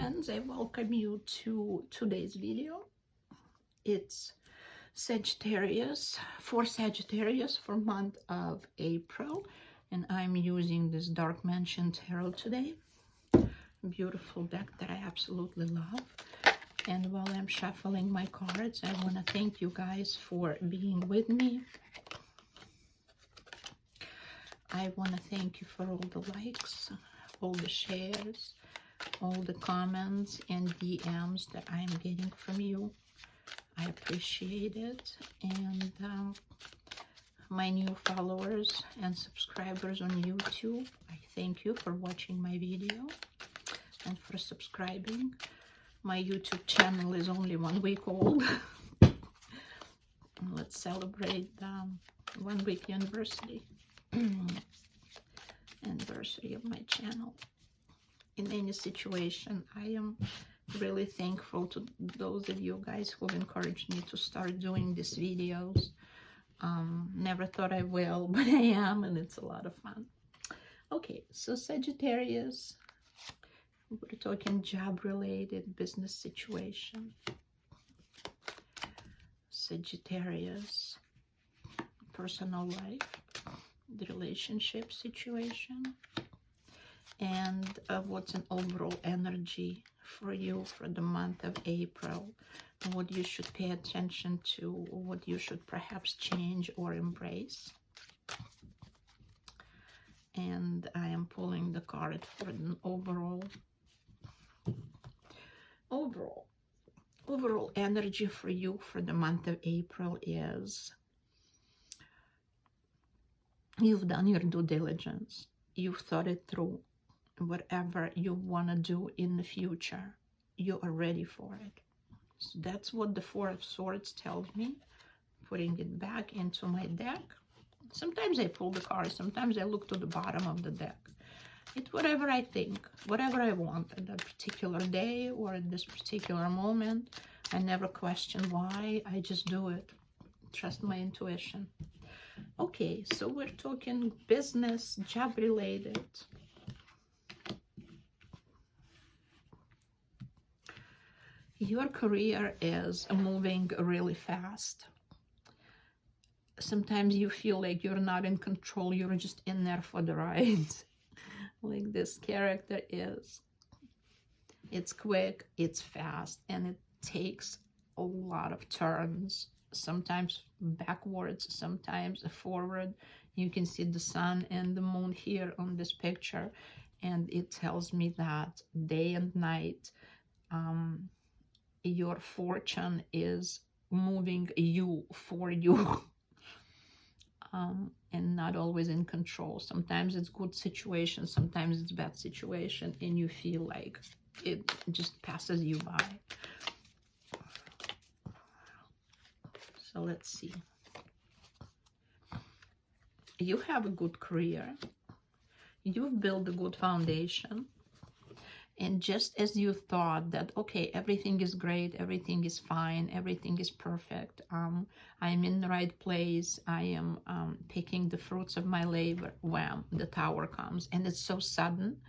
friends, I welcome you to today's video. It's Sagittarius for month of April, and I'm using this Dark Mansion Tarot today. Beautiful deck that I absolutely love. And while I'm shuffling my cards, I want to thank you guys for being with me. I want to thank you for all the likes, all the shares, all the comments and DMs that I'm getting from you. I appreciate it. And my new followers and subscribers on YouTube, I thank you for watching my video and for subscribing. My YouTube channel is only 1 week old. Let's celebrate the 1 week anniversary of my channel. In any situation, I am really thankful to those of you guys who have encouraged me to start doing these videos. Never thought I will, but I am, and it's a lot of fun. Okay, so Sagittarius, we're talking job-related business situation. Sagittarius, personal life, the relationship situation, and what's an overall energy for you for the month of April, and what you should pay attention to, what you should perhaps change or embrace. And I am pulling the card for an overall energy for you for the month of April is you've done your due diligence. You've thought it through. Whatever you want to do in the future, you are ready for it. So that's what the Four of Swords tells me. Putting it back into my deck. Sometimes I pull the cards, sometimes I look to the bottom of the deck. It's whatever I think, whatever I want at that particular day or at this particular moment. I never question why, I just do it. Trust my intuition. Okay, so we're talking business, job related. Your career is moving really fast. Sometimes you feel like you're not in control, you're just in there for the ride. Like this character is. It's quick, it's fast, and it takes a lot of turns. Sometimes backwards, sometimes forward. You can see the sun and the moon here on this picture, and it tells me that day and night, your fortune is moving you for you. And not always in control. Sometimes it's good situation, sometimes it's bad situation, and you feel like it just passes you by. So let's see. You have a good career. You've built a good foundation. And just as you thought that, okay, everything is great, everything is fine, everything is perfect, I'm in the right place, I am picking the fruits of my labor, wham, the Tower comes. And it's so sudden.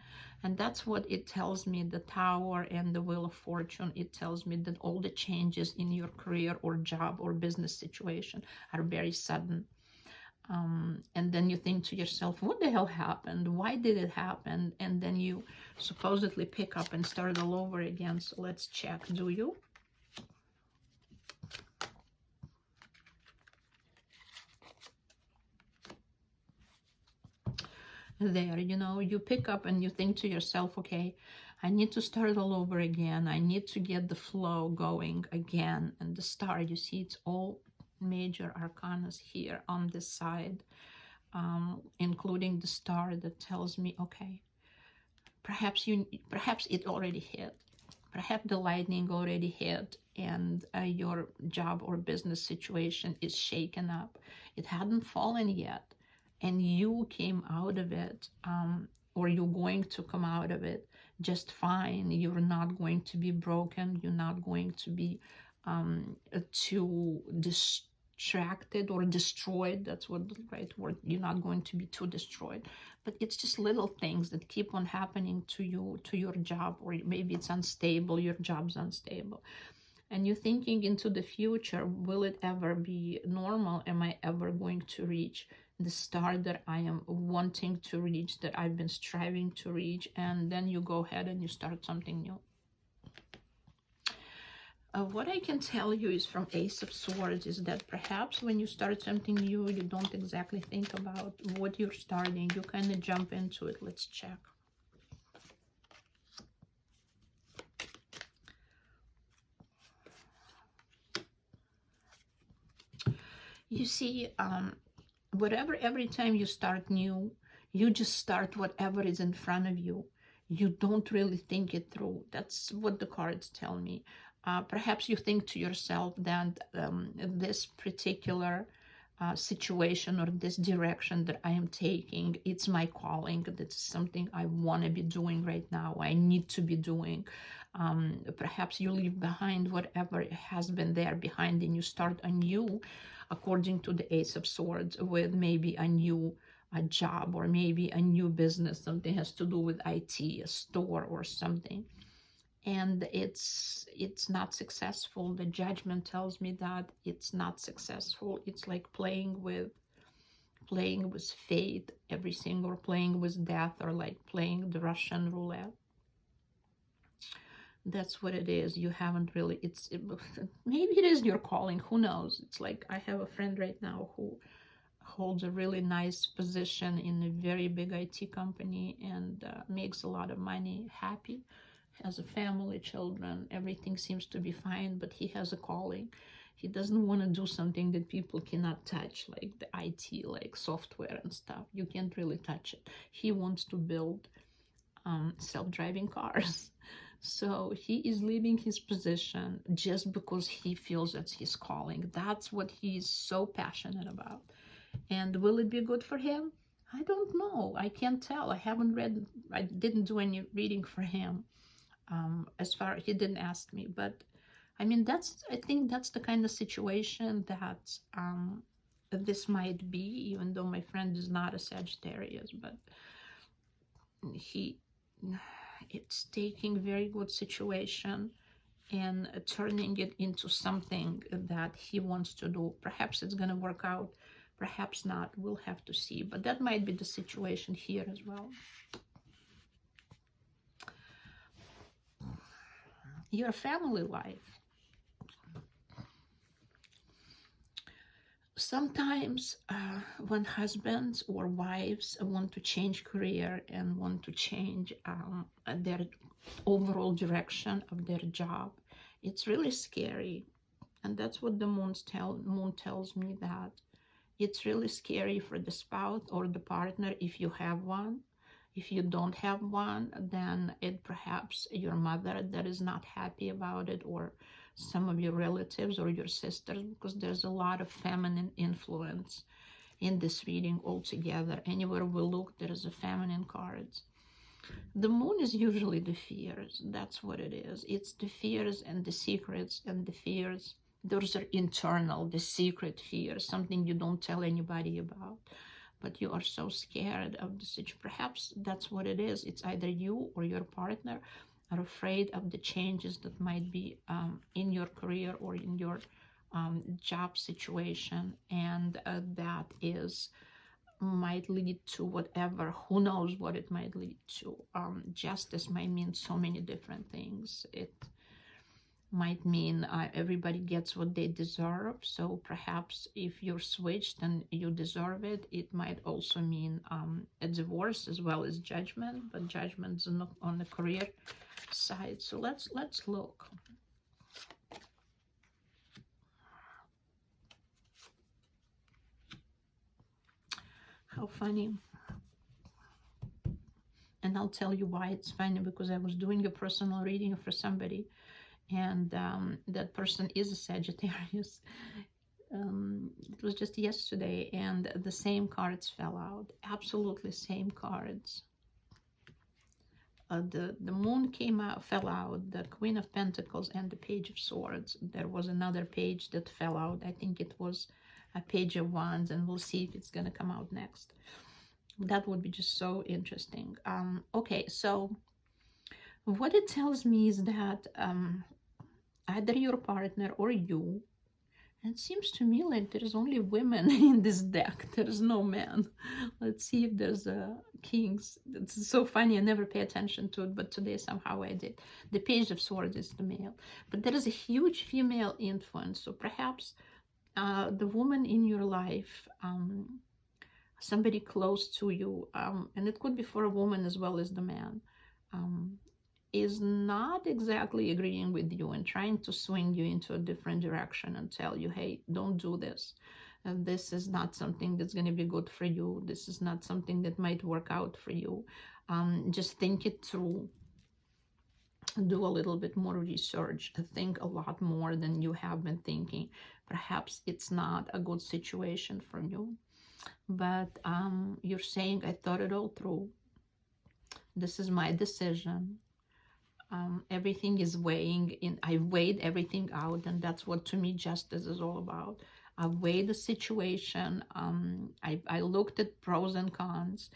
And that's what it tells me, the Tower and the Wheel of Fortune. It tells me that all the changes in your career or job or business situation are very sudden. And then you think to yourself, what the hell happened? Why did it happen? And then you supposedly pick up and start all over again. So let's check. Do you? There, you know, you pick up and you think to yourself, okay, I need to start all over again. I need to get the flow going again. And the star, you see, it's all major arcanas here on this side, including the star that tells me, okay, perhaps it already hit, perhaps the lightning already hit, and your job or business situation is shaken up. It hadn't fallen yet, and you came out of it, or you're going to come out of it just fine. You're not going to be broken. You're not going to be too distracted or destroyed. That's what the right word. You're not going to be too destroyed, but it's just little things that keep on happening to you, to your job, or maybe it's unstable, your job's unstable. And you're thinking into the future, will it ever be normal? Am I ever going to reach the star that I am wanting to reach, that I've been striving to reach? And then you go ahead and you start something new. What I can tell you is from Ace of Swords is that perhaps when you start something new, you don't exactly think about what you're starting. You kind of jump into it. Let's check. You see, every time you start new, you just start whatever is in front of you. You don't really think it through. That's what the cards tell me. Perhaps you think to yourself that this particular situation or this direction that I am taking, it's my calling. That's something I want to be doing right now. I need to be doing. Perhaps you leave behind whatever has been there behind and you start anew, according to the Ace of Swords, with maybe a new job or maybe a new business. Something has to do with IT, a store or something. And it's not successful. The judgment tells me that it's not successful. It's like playing with fate, everything, or playing with death, or like playing the Russian roulette. That's what it is. You haven't really, maybe it is your calling, who knows. It's like I have a friend right now who holds a really nice position in a very big IT company and makes a lot of money, happy, has a family, children, everything seems to be fine, but he has a calling. He doesn't want to do something that people cannot touch, like the IT, like software and stuff. You can't really touch it. He wants to build self-driving cars. So he is leaving his position just because he feels that's his calling. That's what he's so passionate about. And will it be good for him? I don't know. I can't tell. I didn't do any reading for him. He didn't ask me, but I mean, I think that's the kind of situation that this might be, even though my friend is not a Sagittarius, but it's taking very good situation and turning it into something that he wants to do. Perhaps it's going to work out, perhaps not. We'll have to see, but that might be the situation here as well. Your family life. Sometimes when husbands or wives want to change career and want to change their overall direction of their job, it's really scary. And that's what the moon tells me, that it's really scary for the spouse or the partner if you have one. If you don't have one, then perhaps your mother that is not happy about it, or some of your relatives or your sisters, because there's a lot of feminine influence in this reading altogether. Anywhere we look, there is a feminine cards. The moon is usually the fears. That's what it is. It's the fears and the secrets, and the fears, those are internal, the secret fears, something you don't tell anybody about. But you are so scared of the situation. Perhaps that's what it is. It's either you or your partner are afraid of the changes that might be in your career or in your job situation, and that might lead to whatever. Who knows what it might lead to. Justice might mean so many different things. It might mean everybody gets what they deserve. So perhaps if you're switched and you deserve it, it might also mean a divorce as well as judgment, but judgment's not on the career side. So let's look. How funny. And I'll tell you why it's funny, because I was doing a personal reading for somebody, and that person is a Sagittarius. It was just yesterday, and the same cards fell out. Absolutely same cards. The moon fell out, the Queen of Pentacles and the Page of Swords. There was another page that fell out. I think it was a Page of Wands, and we'll see if it's going to come out next. That would be just so interesting. Okay, so what it tells me is that either your partner or you, and it seems to me like there's only women in this deck. There's no men. Let's see if there's kings. It's so funny. I never pay attention to it, but today somehow I did. The Page of Swords is the male. But there is a huge female influence. So perhaps the woman in your life, somebody close to you, and it could be for a woman as well as the man, is not exactly agreeing with you and trying to swing you into a different direction and tell you, hey, don't do this. This is not something that's going to be good for you. This is not something that might work out for you. Just think it through. Do a little bit more research. Think a lot more than you have been thinking. Perhaps it's not a good situation for you. But you're saying, I thought it all through. This is my decision. Everything is weighing in. I weighed everything out, and that's what to me justice is all about. I weighed the situation. I looked at pros and cons,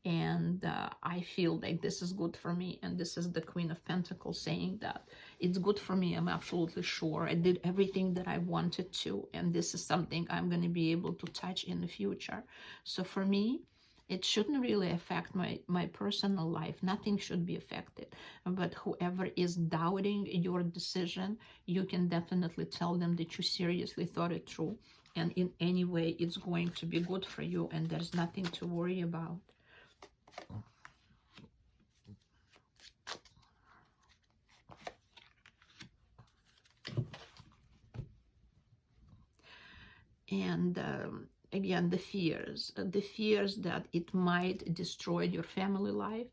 and I feel like this is good for me. And this is the Queen of Pentacles saying that it's good for me. I'm absolutely sure I did everything that I wanted to, and this is something I'm going to be able to touch in the future. So for me, it shouldn't really affect my personal life. Nothing should be affected. But whoever is doubting your decision, you can definitely tell them that you seriously thought it through. And in any way, it's going to be good for you. And there's nothing to worry about. And again, the fears that it might destroy your family life,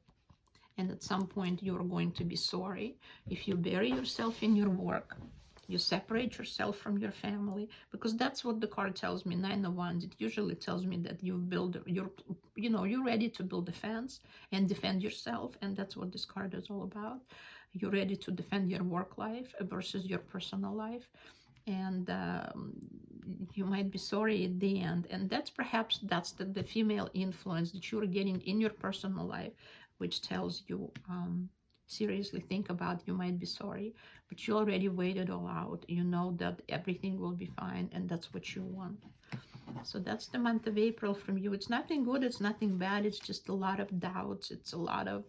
and at some point you're going to be sorry. If you bury yourself in your work, you separate yourself from your family, because that's what the card tells me. 9 of Wands, it usually tells me that you've built you're ready to build a fence and defend yourself, and that's what this card is all about. You're ready to defend your work life versus your personal life. And you might be sorry at the end. And that's the female influence that you're getting in your personal life, which tells you, seriously think about, you might be sorry, but you already weighed it all out. You know that everything will be fine, and that's what you want. So that's the month of April from you. It's nothing good, it's nothing bad, it's just a lot of doubts. It's a lot of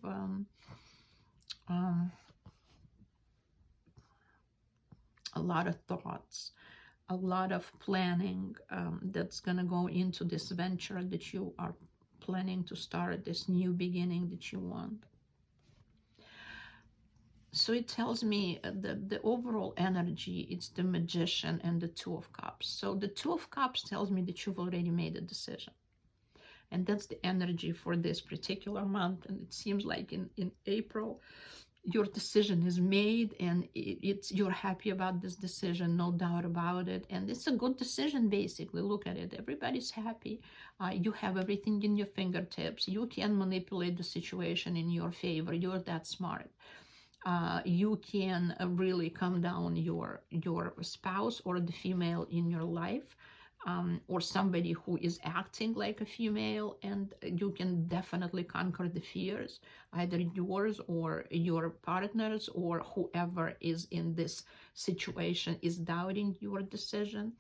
thoughts, a lot of planning that's going to go into this venture that you are planning to start, this new beginning that you want. So it tells me the overall energy, it's the Magician and the Two of Cups. So the Two of Cups tells me that you've already made a decision. And that's the energy for this particular month. And it seems like in April, your decision is made, and you're happy about this decision, no doubt about it. And it's a good decision, basically. Look at it. Everybody's happy. You have everything in your fingertips. You can manipulate the situation in your favor. You're that smart. You can really calm down your spouse or the female in your life, or somebody who is acting like a female, and you can definitely conquer the fears, either yours or your partner's, or whoever is in this situation is doubting your decision.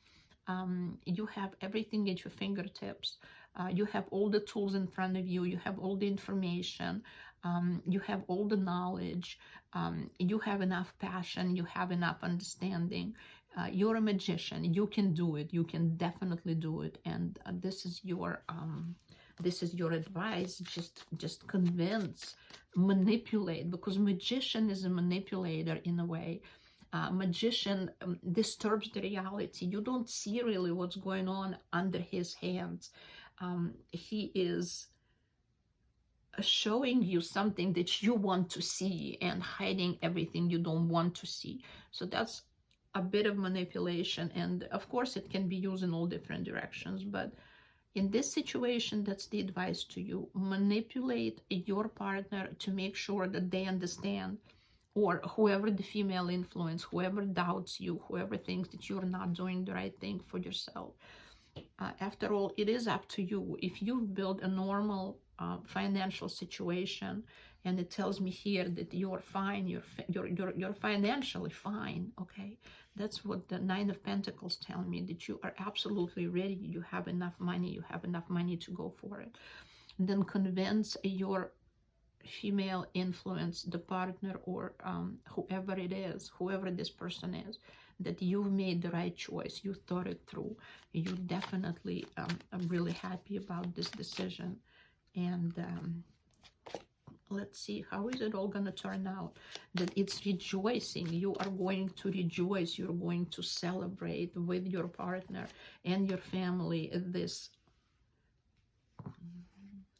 You have everything at your fingertips. You have all the tools in front of you. You have all the information. You have all the knowledge. You have enough passion. You have enough understanding. You're a magician. You can do it. You can definitely do it. And this is your advice. Just convince, manipulate, because magician is a manipulator in a way. Magician disturbs the reality. You don't see really what's going on under his hands. He is showing you something that you want to see and hiding everything you don't want to see. So that's a bit of manipulation, and of course it can be used in all different directions, but in this situation, that's the advice to you. Manipulate your partner to make sure that they understand, or whoever the female influence, whoever doubts you, whoever thinks that you're not doing the right thing for yourself, After all, it is up to you. If you've built a normal financial situation, and it tells me here that you're fine, you're financially fine, okay? That's what the Nine of Pentacles tell me, that you are absolutely ready. You have enough money. You have enough money to go for it. And then convince your female influence, the partner, or whoever it is, whoever this person is, that you've made the right choice. You thought it through. You definitely are really happy about this decision. And let's see, how is it all going to turn out? That it's rejoicing. You are going to rejoice. You're going to celebrate with your partner and your family this.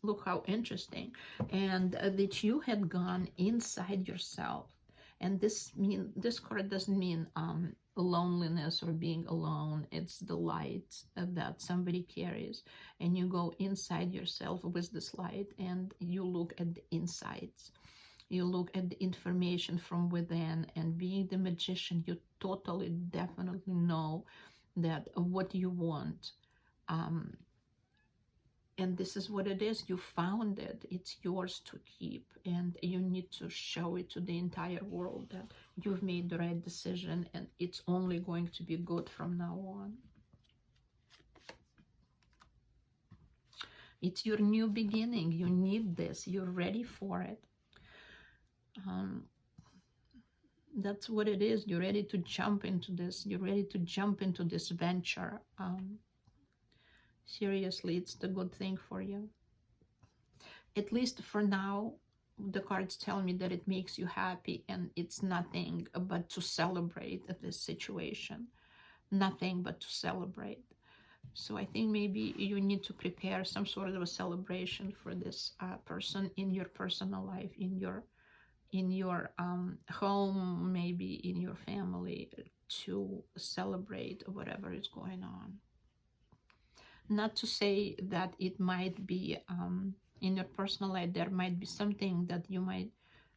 Look how interesting. And that you had gone inside yourself. And this card doesn't mean loneliness or being alone. It's the light that somebody carries, and you go inside yourself with this light, and you look at the insides. You look at the information from within, and being the magician, you totally, definitely know that what you want. And this is what it is. You found it. It's yours to keep. And you need to show it to the entire world that you've made the right decision, and it's only going to be good from now on. It's your new beginning. You need this. You're ready for it. That's what it is. You're ready to jump into this. You're ready to jump into this venture. Seriously, it's the good thing for you. At least for now, the cards tell me that it makes you happy, and it's nothing but to celebrate this situation. Nothing but to celebrate. So I think maybe you need to prepare some sort of a celebration for this person in your personal life, in your home, maybe in your family, to celebrate whatever is going on. Not to say that it might be in your personal life, there might be something that you might,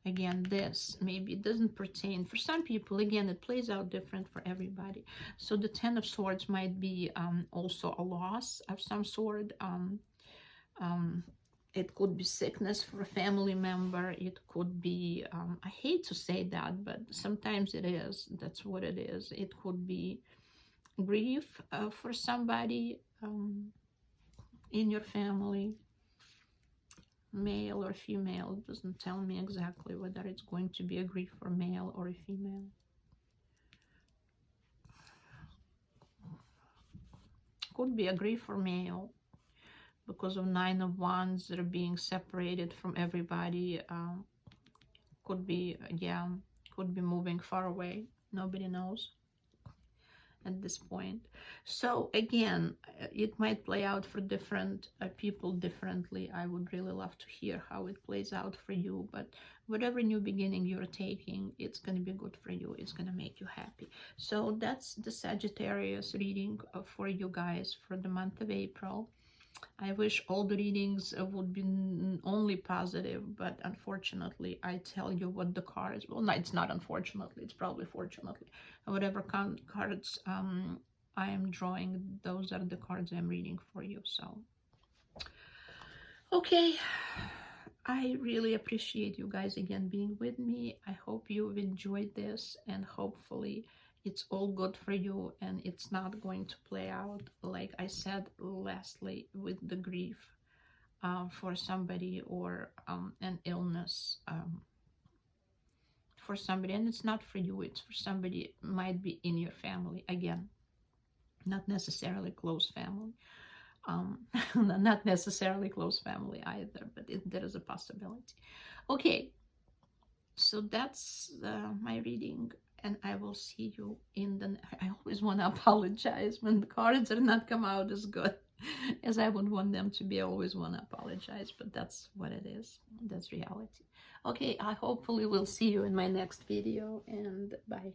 again, this maybe it doesn't pertain. For some people, again, it plays out different for everybody. So the Ten of Swords might be also a loss of some sort. It could be sickness for a family member. It could be, I hate to say that, but sometimes it is. That's what it is. It could be grief for somebody in your family, male or female. It doesn't tell me exactly whether it's going to be a grief for male or a female. Could be a grief for male because of Nine of Wands. They're being separated from everybody. Could be, yeah, could be moving far away. Nobody knows at this point. So again, it might play out for different people differently. I would really love to hear how it plays out for you, but whatever new beginning you're taking, it's going to be good for you. It's going to make you happy. So that's the Sagittarius reading for you guys for the month of April. I wish all the readings would be only positive, but unfortunately, I tell you what the cards, well, no, it's not unfortunately, it's probably fortunately. Whatever cards I am drawing, those are the cards I'm reading for you. So, okay, I really appreciate you guys again being with me. I hope you've enjoyed this, and hopefully it's all good for you, and it's not going to play out, like I said, lastly, with the grief for somebody, or an illness for somebody. And it's not for you, it's for somebody. It might be in your family, again, not necessarily close family, not necessarily close family either, but there is a possibility. Okay, so that's my reading. And I will see you in the... I always want to apologize when the cards are not come out as good as I would want them to be. I always want to apologize, but that's what it is. That's reality. Okay, I hopefully will see you in my next video, and bye.